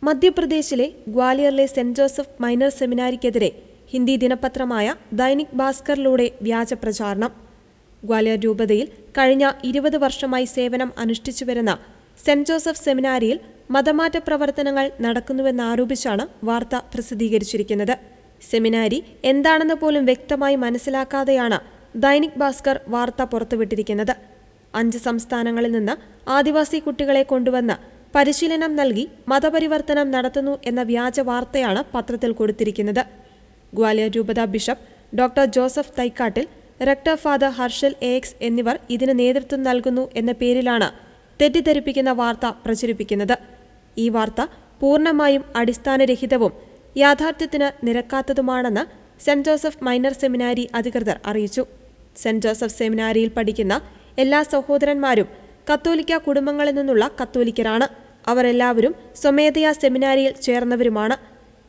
മധ്യപ്രദേശിലെ ഗ്വാലിയറിലെ saint Joseph minor സെമിനാരിക്കെതിരെ ഹിന്ദി ദിനപത്രമായ ദൈനിക് ഭാസ്കറിലൂടെ വ്യാജ പ്രചാരണം. ഗ്വാലിയർ രൂപതയിൽ കഴിഞ്ഞ 20 വർഷമായി സേവനം അനുഷ്ഠിച്ചുവരുന്ന സെന്റ് ജോസഫ് സെമിനാരിയിൽ മതമാറ്റ പ്രവർത്തനങ്ങൾ നടക്കുന്നുവെന്നാരോപിച്ചാണ് വാർത്ത പ്രസിദ്ധീകരിച്ചിരിക്കുന്നത്. സെമിനാരി എന്താണെന്ന് പോലും വ്യക്തമായി മനസ്സിലാക്കാതെയാണ് ദൈനിക് ഭാസ്കർ വാർത്ത പുറത്തുവിട്ടിരിക്കുന്നത്. 5 സംസ്ഥാനങ്ങളിൽ നിന്ന് ആദിവാസി കുട്ടികളെ കൊണ്ടുവന്ന് പരിശീലനം നൽകി മതപരിവർത്തനം നടത്തുന്നു എന്ന വ്യാജ വാർത്തയാണ് പത്രത്തിൽ കൊടുത്തിരിക്കുന്നത്. ഗ്വാലിയർ രൂപത ബിഷപ്പ് ഡോക്ടർ ജോസഫ് തൈക്കാട്ടിൽ, റെക്ടർ ഫാദർ ഹർഷൽ എക്സ് എന്നിവർ ഇതിന് നേതൃത്വം നൽകുന്നു എന്ന പേരിലാണ് തെറ്റിദ്ധരിപ്പിക്കുന്ന വാർത്ത പ്രചരിപ്പിക്കുന്നത്. ഈ വാർത്ത പൂർണ്ണമായും അടിസ്ഥാനരഹിതവും യാഥാർത്ഥ്യത്തിന് നിരക്കാത്തതുമാണെന്ന് സെന്റ് ജോസഫ് മൈനർ സെമിനാരി അധികൃതർ അറിയിച്ചു. സെന്റ് ജോസഫ് സെമിനാരിയിൽ പഠിക്കുന്ന എല്ലാ സഹോദരന്മാരും കത്തോലിക്ക കുടുംബങ്ങളിൽ നിന്നുള്ള കത്തോലിക്കരാണ്. അവരെല്ലാവരും സ്വമേധയാ സെമിനാരിയിൽ ചേർന്നവരുമാണ്.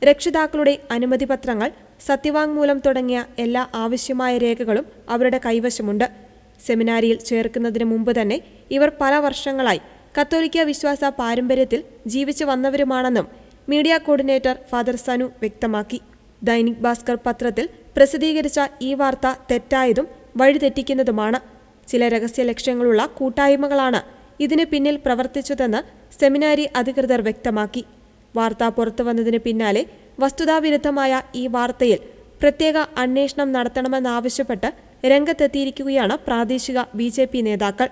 രക്ഷിതാക്കളുടെ അനുമതിപത്രങ്ങൾ, സത്യവാങ്മൂലം തുടങ്ങിയ എല്ലാ ആവശ്യമായ രേഖകളും അവരുടെ കൈവശമുണ്ട്. സെമിനാരിയിൽ ചേർക്കുന്നതിന് മുമ്പ് തന്നെ ഇവർ പല വർഷങ്ങളായി കത്തോലിക്ക വിശ്വാസ പാരമ്പര്യത്തിൽ ജീവിച്ചു വന്നവരുമാണെന്നും മീഡിയ കോർഡിനേറ്റർ ഫാദർ സനു വ്യക്തമാക്കി. ദൈനിക് ഭാസ്കർ പത്രത്തിൽ പ്രസിദ്ധീകരിച്ച ഈ വാർത്ത തെറ്റായതും വഴിതെറ്റിക്കുന്നതുമാണ്. ചില രഹസ്യ ലക്ഷ്യങ്ങളുള്ള കൂട്ടായ്മകളാണ് ഇതിന് പിന്നിൽ പ്രവർത്തിച്ചതെന്ന് സെമിനാരി അധികൃതർ വ്യക്തമാക്കി. വാർത്ത പുറത്തുവന്നതിന് പിന്നാലെ വസ്തുതാവിരുദ്ധമായ ഈ വാർത്തയിൽ പ്രത്യേക അന്വേഷണം നടത്തണമെന്നാവശ്യപ്പെട്ട് രംഗത്തെത്തിയിരിക്കുകയാണ് പ്രാദേശിക BJP നേതാക്കൾ.